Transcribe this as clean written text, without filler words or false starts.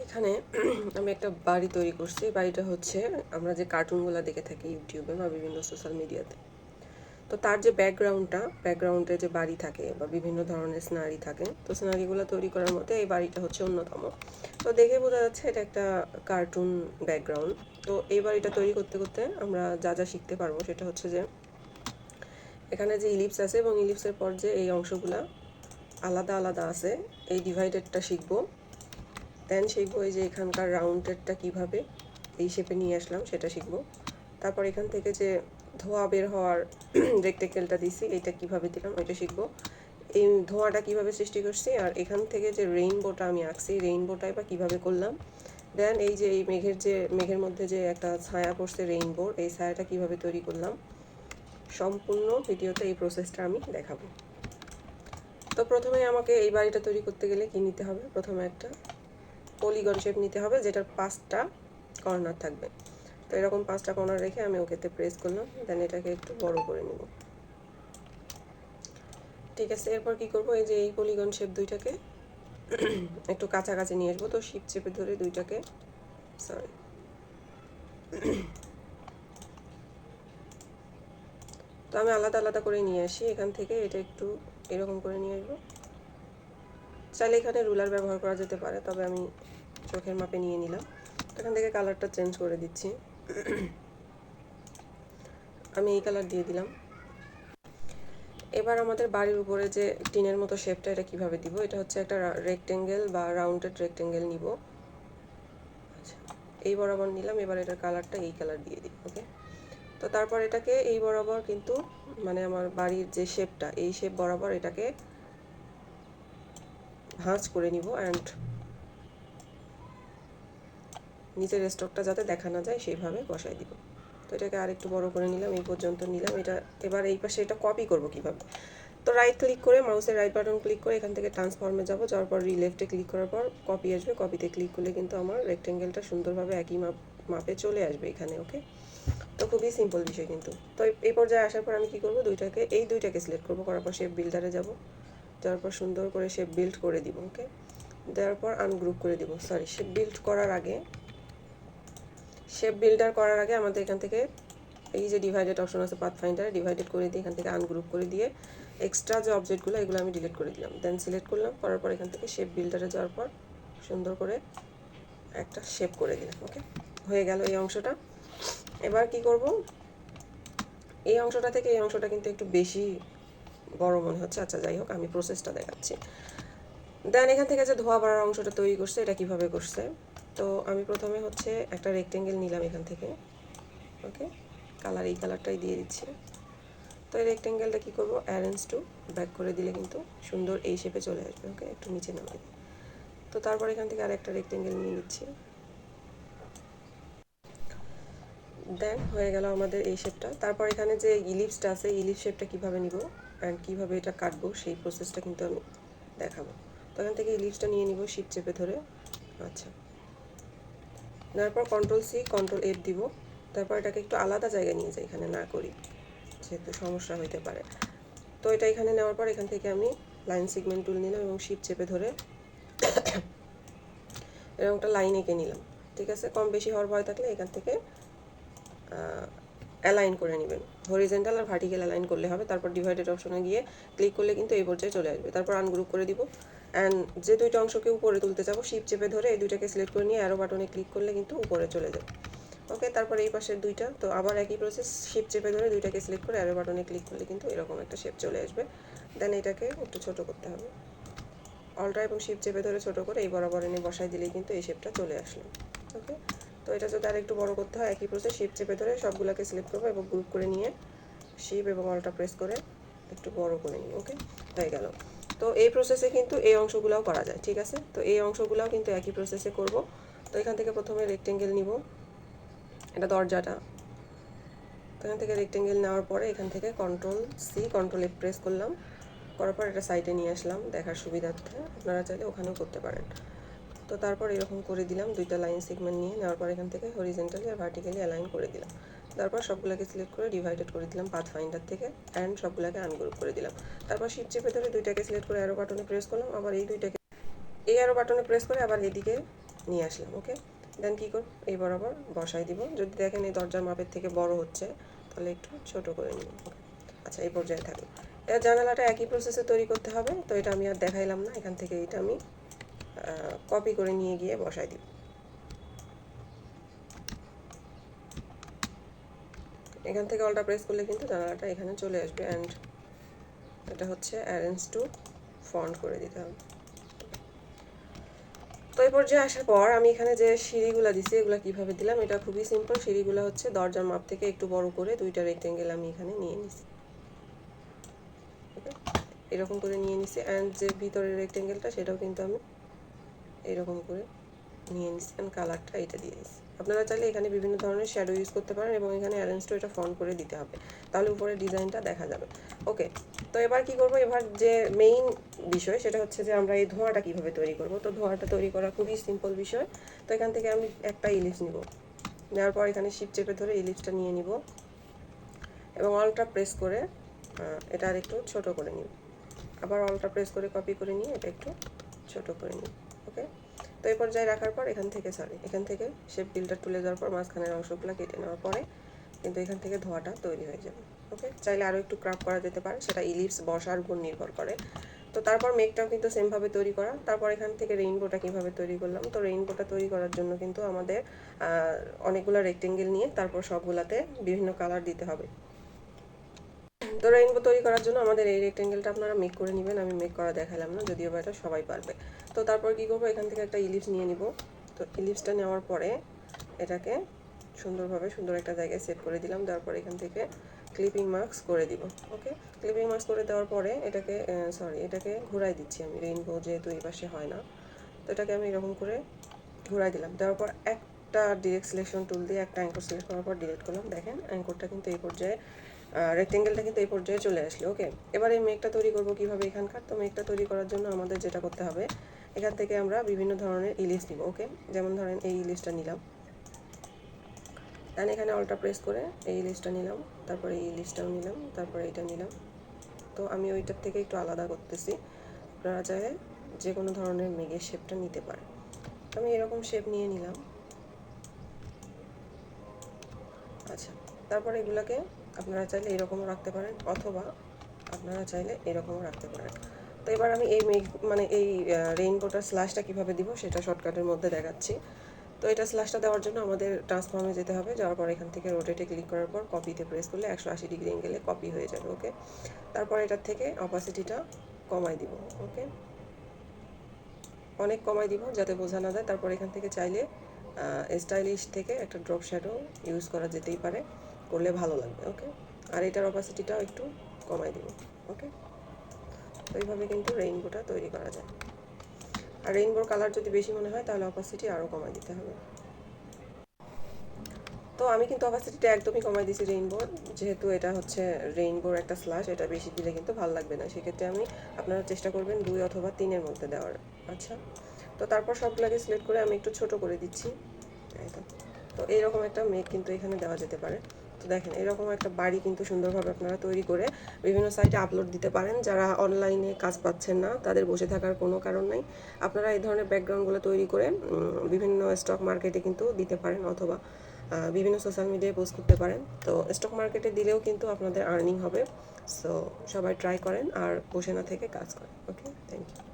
এখানে আমি একটা বাড়ি তৈরি করছি। বাড়িটা হচ্ছে আমরা যে কার্টুনগুলো দেখে থাকি ইউটিউবে বা বিভিন্ন সোশ্যাল মিডিয়াতে। তো তার যে ব্যাকগ্রাউন্ডে যে বাড়ি থাকে বা বিভিন্ন ধরনের সিনারি থাকে, তো সিনারিগুলো তৈরি করার মধ্যে এই বাড়িটা হচ্ছে অন্যতম। তো দেখে বোঝা যাচ্ছে এটা একটা কার্টুন ব্যাকগ্রাউন্ড। তো এই বাড়িটা তৈরি করতে করতে আমরা যা যা শিখতে পারবো সেটা হচ্ছে যে এখানে যে ইলিপস আছে এবং ইলিপসের পর যে এই অংশগুলা আলাদা আলাদা আছে, এই ডিভাইডেডটা শিখবো। দেন শিখবো এই যে এখানকার রাউন্ডেডটা কীভাবে এই শেপে নিয়ে আসলাম সেটা শিখবো। তারপর এখান থেকে যে ধোঁয়া বের হওয়ার রেক্টেকেলটা দিছি এটা কিভাবে দিলাম ওইটা শিখবো। এই ধোঁয়াটা কিভাবে সৃষ্টি করছি, আর এখান থেকে যে রেইনবোটা আমি আঁকছি রেইনবোটাই বা কীভাবে করলাম। দেন এই যে এই মেঘের মধ্যে যে একটা ছায়া পড়ছে রেইনবোর, এই ছায়াটা কিভাবে তৈরি করলাম, সম্পূর্ণ ভিডিওতে এই প্রসেসটা আমি দেখাবো। তো প্রথমে আমাকে এই বাড়িটা তৈরি করতে গেলে কি নিতে হবে, প্রথমে একটা পলিগন শেপ নিতে হবে যেটার 5টা কর্নার থাকবে। তো এরকম 5টা কর্নার রেখে আমি ওকেতে প্রেস করলাম। দেন এটাকে একটু বড় করে নিব। ঠিক আছে, এরপর কি করব, এই যে এই পলিগন শেপ দুইটাকে একটু কাছাকাছি নিয়ে আসবো। তো শিপ চেপে ধরে দুইটাকে তো আমি আলাদা আলাদা করে নিয়ে আসি। এখান থেকে এটা একটু এরকম করে নিয়ে আসবো। চাইলে এখানে রুলার ব্যবহার করা যেতে পারে, তবে আমি চোখের মাপে নিয়ে নিলাম। এখান থেকে কালারটা চেঞ্জ করে দিচ্ছি। আমি এই কালার দিয়ে দিলাম। এবার আমাদের বাড়ির উপরে যে টিনের মতো শেপটা, এটা কিভাবে দিব, এটা হচ্ছে একটা রেক্টেঙ্গেল বা রাউন্ডেড রেক্টেঙ্গেল নিব। আচ্ছা, এই বরাবর নিলাম। এবার এটার কালারটা এই কালার দিয়ে দিই। ওকে, তো তারপর এটাকে এই বরাবর কিন্তু মানে আমার বাড়ির যে শেপটা, এই শেপ বরাবর এটাকে ভাঁজ করে নিব অ্যান্ড নিচের স্টকটা যাতে দেখা না যায় সেইভাবে বসাই দিব। তো এটাকে আরেকটু বড় করে নিলাম, এই পর্যন্ত নিলাম। এটা এবার এই পাশে এটা কপি করব কিভাবে, তো রাইট ক্লিক করে মাউসের রাইট বাটন ক্লিক করে এখান থেকে ট্রান্সফর্মে যাব। যাওয়ার পর লেফটে ক্লিক করার পর কপি আসবে। কপিতে ক্লিক করলে কিন্তু আমার রেক্টেঙ্গেলটা সুন্দরভাবে একই মাপে চলে আসবে এখানে। ওকে, তো খুবই সিম্পল বিষয় কিন্তু। তো এই পর্যায়ে আসার পর আমি কি করব, এই দুইটাকে সিলেক্ট করব। করার পর শেপ বিল্ডারে যাব। যাওয়ার পর সুন্দর করে শেপ বিল্ড করে দিব। ওকে, দেওয়ার পর আনগ্রুপ করে দিব। শেপ বিল্ডার করার আগে আমাদের এখান থেকে এই যে ডিভাইডেড অপশন আছে পাথ ফাইন্ডারে, ডিভাইডেড করে দিয়ে এখান থেকে আনগ্রুপ করে দিয়ে এক্সট্রা যে অবজেক্টগুলো এগুলো আমি ডিলিট করে দিলাম। দেন সিলেক্ট করলাম। করার পর এখান থেকে শেপ বিল্ডারে যাওয়ার পর সুন্দর করে একটা শেপ করে দিলাম। ওকে, হয়ে গেল এই অংশটা। এবার কি করব, এই অংশটা থেকে এই অংশটা কিন্তু একটু বেশি বড় মনে হচ্ছে। আচ্ছা যাই হোক, আমি প্রসেসটা দেখাচ্ছি। দেন এখান থেকে যে ধোয়া বাড়ার অংশটা তৈরি করছে এটা কিভাবে করছে, তো আমি প্রথমে হচ্ছে একটা রেক্টেঙ্গেল নিলাম এখান থেকে। ওকে, এই কালারটাই দিয়ে দিচ্ছি। তো এই রেক্টেঙ্গেলটা কী করবো, অ্যারেঞ্জ টু ব্যাক করে দিলে কিন্তু সুন্দর এই শেপে চলে আসবে। ওকে, একটু নিচে নামিয়ে দিই। তো তারপর এখান থেকে আরেকটা রেক্টেঙ্গেল নিয়ে নিচ্ছি। দেন হয়ে গেল আমাদের এই শেপটা। তারপর এখানে যে ইলিপসটা আছে, ইলিপস শেপটা কীভাবে নিব অ্যান্ড কীভাবে এটা কাটবো সেই প্রসেসটা কিন্তু আমি দেখাবো। তো এখান থেকে ইলিপসটা নিয়ে নিব শিপ চেপে ধরে। আচ্ছা, নেওয়ার পর কন্ট্রোল-C কন্ট্রোল-F দিব। তারপর এটাকে একটু আলাদা জায়গায় নিয়ে যাই, এখানে না করি যেহেতু সমস্যা হইতে পারে। তো এটা এখানে নেওয়ার পর এখান থেকে আমি লাইন সেগমেন্ট টুল নিলাম এবং শিপ চেপে ধরে এরকম একটা লাইন এঁকে নিলাম। ঠিক আছে, কম বেশি হওয়ার ভয় থাকলে এখান থেকে অ্যালাইন করে নেবেন। হরিজেন্টাল আর ভার্টিক্যাল অ্যালাইন করলে হবে। তারপর ডিভাইডেড অপশনে গিয়ে ক্লিক করলে কিন্তু এই পর্যায়ে চলে আসবে। তারপর আনগ্রুপ করে দিব অ্যান্ড যে দুইটা অংশকে উপরে তুলতে যাবো শিপ চেপে ধরে এই দুইটাকে সিলেক্ট করে নিয়ে অ্যারো বাটনে ক্লিক করলে কিন্তু উপরে চলে যাবে। ওকে, তারপর এই পাশের দুইটা, তো আবার একই প্রসেস, শিপ চেপে ধরে দুইটাকে সিলেক্ট করে অ্যারো বাটনে ক্লিক করলে কিন্তু এরকম একটা শেপ চলে আসবে। দেন এটাকে একটু ছোট করতে হবে। অল্টা এবং শিপ চেপে ধরে ছোট করে এই বরাবর এনে বসাই দিলেই কিন্তু এই শেপটা চলে আসলো। ওকে, তো এটা যদি আর একটু বড় করতে হয় একই প্রসেস, শিপ চেপে ধরে সবগুলোকে সিলেক্ট করবো এবং গ্রুপ করে নিয়ে শিপ এবং অল্টা প্রেস করে একটু বড় করে নিই। ওকে, হয়ে গেল। তো এই প্রসেসে কিন্তু এই অংশগুলোও করা যায়। ঠিক আছে, তো এই অংশগুলোও কিন্তু একই প্রসেসে করব। তো এখান থেকে প্রথমে রেক্টেঙ্গেল নিব, এটা দরজাটা। তো এখান থেকে রেক্টেঙ্গেল নেওয়ার পরে এখান থেকে কন্ট্রোল-C কন্ট্রোল-F প্রেস করলাম। করার পর এটা সাইডে নিয়ে আসলাম দেখার সুবিধার্থে, আপনারা চাইলে ওখানেও করতে পারেন। তো তারপর এরকম করে দিলাম দুইটা লাইন সেগমেন্ট নিয়ে নেওয়ার পর এখান থেকে হরিজেন্টালি আর ভার্টিক্যালি অ্যালাইন করে দিলাম। তারপর সবগুলোকে সিলেক্ট করে ডিভাইডেড করে দিলাম পাথ ফাইন্ডার থেকে অ্যান্ড সবগুলোকে আনগ্রুপ করে দিলাম। তারপর শিপ চেপে ধরে দুইটাকে সিলেক্ট করে অ্যারো বাটনে প্রেস করলাম। আবার এই অ্যারো বাটনে প্রেস করে আবার এদিকে নিয়ে আসলাম। ওকে, দেন কী করব, এই বরাবর বসাই দিব। যদি দেখেন এই দরজার মাপের থেকে বড় হচ্ছে তাহলে একটু ছোট করে নিব। আচ্ছা, এই পর্যায়ে থাকবে। এর জানালাটা একই প্রসেসে তৈরি করতে হবে, তো এটা আমি আর দেখাইলাম না। এখান থেকে এটা আমি কপি করে নিয়ে গিয়ে বসাই দিব। এখান থেকে অল্টা প্রেস করলে কিন্তু জানালাটা এখানে চলে আসবে। অ্যান্ড এটা হচ্ছে অ্যারেঞ্জ টু ফন্ট করে দিতে হবে। তো এই পর্যায়ে আসার পর আমি এখানে যে সিঁড়িগুলো দিছি এগুলো কীভাবে দিলাম, এটা খুবই সিম্পল। সিঁড়িগুলো হচ্ছে দরজার মাপ থেকে একটু বড় করে দুইটা রেক্টেঙ্গেল আমি এখানে নিয়ে নিছি। ওকে, এরকম করে নিয়ে নিছি। অ্যান্ড যে ভিতরের রেক্টেঙ্গেলটা সেটাও কিন্তু আমি এরকম করে নিয়ে নিচ্ছি। অ্যান্ড কালারটা এটা দিয়ে দিচ্ছি। আপনারা চাইলে এখানে বিভিন্ন ধরনের শ্যাডো ইউজ করতে পারেন এবং এখানে অ্যারেঞ্জ টু এটা ফন্ট করে দিতে হবে, তাহলে উপরে ডিজাইনটা দেখা যাবে। ওকে, তো এবার কি করব, এবার যে মেইন বিষয় সেটা হচ্ছে যে আমরা এই ধোঁয়াটা কিভাবে তৈরি করব। তো ধোঁয়াটা তৈরি করা খুবই সিম্পল বিষয়। তো এখান থেকে আমি একটা ইলিপস নিব, নেওয়ার পর এখানে শিফট চেপে ধরে ইলিপসটা নিয়ে নিব এবং অলটা প্রেস করে এটা আর একটু ছোট করে নিব। আবার অলটা প্রেস করে কপি করে নিয়ে এটা একটু ছোট করে নিব। ওকে, তো এই পর্যায়ে রাখার পর এখান থেকে শেপ ফিল্টার তুলে যাওয়ার পর মাঝখানের অংশগুলো কেটে নেওয়ার পরে কিন্তু এখান থেকে ধোঁয়াটা তৈরি হয়ে যাবে। ওকে, চাইলে আরও একটু ক্রাফট করা যেতে পারে, সেটা ইলিপস বসার উপর নির্ভর করে। তো তারপর মেঘটাও কিন্তু সেমভাবে তৈরি করা। তারপর এখান থেকে রেইনবোটা কীভাবে তৈরি করলাম, তো রেইনবোটা তৈরি করার জন্য কিন্তু আমাদের অনেকগুলো রেক্টেঙ্গেল নিয়ে তারপর সবগুলাতে বিভিন্ন কালার দিতে হবে। তো রেইনবো তৈরি করার জন্য আমাদের এই রেক্টেঙ্গেলটা আপনারা মেক করে নেবেন, আমি মেক করা দেখালাম না, যদিও বা এটা সবাই পারবে। তো তারপর কী করবো, এখান থেকে একটা ইলিপস নিয়ে নিব। তো ইলিপসটা নেওয়ার পরে এটাকে সুন্দর একটা জায়গায় সেট করে দিলাম। দেওয়ার পরে এখান থেকে ক্লিপিং মার্কস করে দিব। ওকে, ক্লিপিং মার্কস করে দেওয়ার পরে এটাকে ঘুরাই দিচ্ছি আমি, রেইনবো যেহেতু এই পাশে হয় না। তো এটাকে আমি এরকম করে ঘুরাই দিলাম। দেওয়ার পর একটা ডিরেক্ট সিলেকশন টুল দিয়ে একটা অ্যাঙ্কর সিলেক্ট করার পর ডিরেক্ট করলাম। দেখেন অ্যাঙ্করটা কিন্তু এই পর্যায়ে, রেক্টেঙ্গেলটা কিন্তু এই পর্যায়ে চলে আসলো। ওকে, এবার এই মেঘটা তৈরি করব কীভাবে এখানকার। তো মেঘটা তৈরি করার জন্য আমাদের যেটা করতে হবে, এখান থেকে আমরা বিভিন্ন ধরনের ইলিশ নিব। ওকে, যেমন ধরেন এই ইলিশটা নিলাম, দেন এখানে অলটা প্রেস করে এই ইলিশটা নিলাম, তারপরে এই ইলিশটাও নিলাম, তারপরে এইটা নিলাম। তো আমি ওইটার থেকে একটু আলাদা করতেছি, আপনারা চাইলে যে কোনো ধরনের মেঘের শেপটা নিতে পারেন। আমি এরকম শেপ নিয়ে নিলাম। আচ্ছা, তারপরে এগুলোকে আপনারা চাইলে এরকমও রাখতে পারেন অথবা আপনারা চাইলে এরকমও রাখতে পারেন। তো এবার আমি এই এই রেইনবোটার স্ল্যাশটা কীভাবে দিব সেটা শর্টকাটের মধ্যে দেখাচ্ছি। তো এটা স্ল্যাশটা দেওয়ার জন্য আমাদের ট্রান্সফর্মে যেতে হবে। যাওয়ার পর এখান থেকে রোটেটে ক্লিক করার পর কপিতে প্রেস করলে 180 ডিগ্রি অ্যাঙ্গেলে কপি হয়ে যাবে। ওকে, তারপর এটার থেকে অপাসিটিটা কমাই দিব। ওকে, অনেক কমাই দিব যাতে বোঝা না যায়। তারপর এখান থেকে চাইলে স্টাইলিশ থেকে একটা ড্রপ শ্যাডো ইউজ করা যেতেই পারে, করলে ভালো লাগবে। ওকে, আর এটার অপাসিটিটাও একটু কমাই দিব। ওকে, তো এইভাবে কিন্তু রেইনবোটা তৈরি করা যায়। আর রেইনবোর কালার যদি বেশি মনে হয় তাহলে অপাসিটি আরও কমাই দিতে হবে। তো আমি কিন্তু অপাসিটিটা একদমই কমাই দিয়েছি রেইনবোর, যেহেতু এটা হচ্ছে রেইনবোর একটা স্ল্যাশ, এটা বেশি দিলে কিন্তু ভালো লাগবে না। সেক্ষেত্রে আপনারা চেষ্টা করবেন 2 অথবা 3-এর মধ্যে দেওয়ার। আচ্ছা, তো তারপর সবগুলোকে সিলেক্ট করে আমি একটু ছোট করে দিচ্ছি। তো এইরকম একটা মেঘ কিন্তু এখানে দেওয়া যেতে পারে। তো দেখেন এরকম একটা বাড়ি কিন্তু সুন্দরভাবে আপনারা তৈরি করে বিভিন্ন সাইটে আপলোড দিতে পারেন। যারা অনলাইনে কাজ পাচ্ছেন না তাদের বসে থাকার কোনো কারণ নেই। আপনারা এই ধরনের ব্যাকগ্রাউন্ডগুলো তৈরি করে বিভিন্ন স্টক মার্কেটে কিন্তু দিতে পারেন অথবা বিভিন্ন সোশ্যাল মিডিয়ায় পোস্ট করতে পারেন। তো স্টক মার্কেটে দিলেও কিন্তু আপনাদের আর্নিং হবে। সো সবাই ট্রাই করেন আর বসে না থেকে কাজ করেন। ওকে, থ্যাংক ইউ।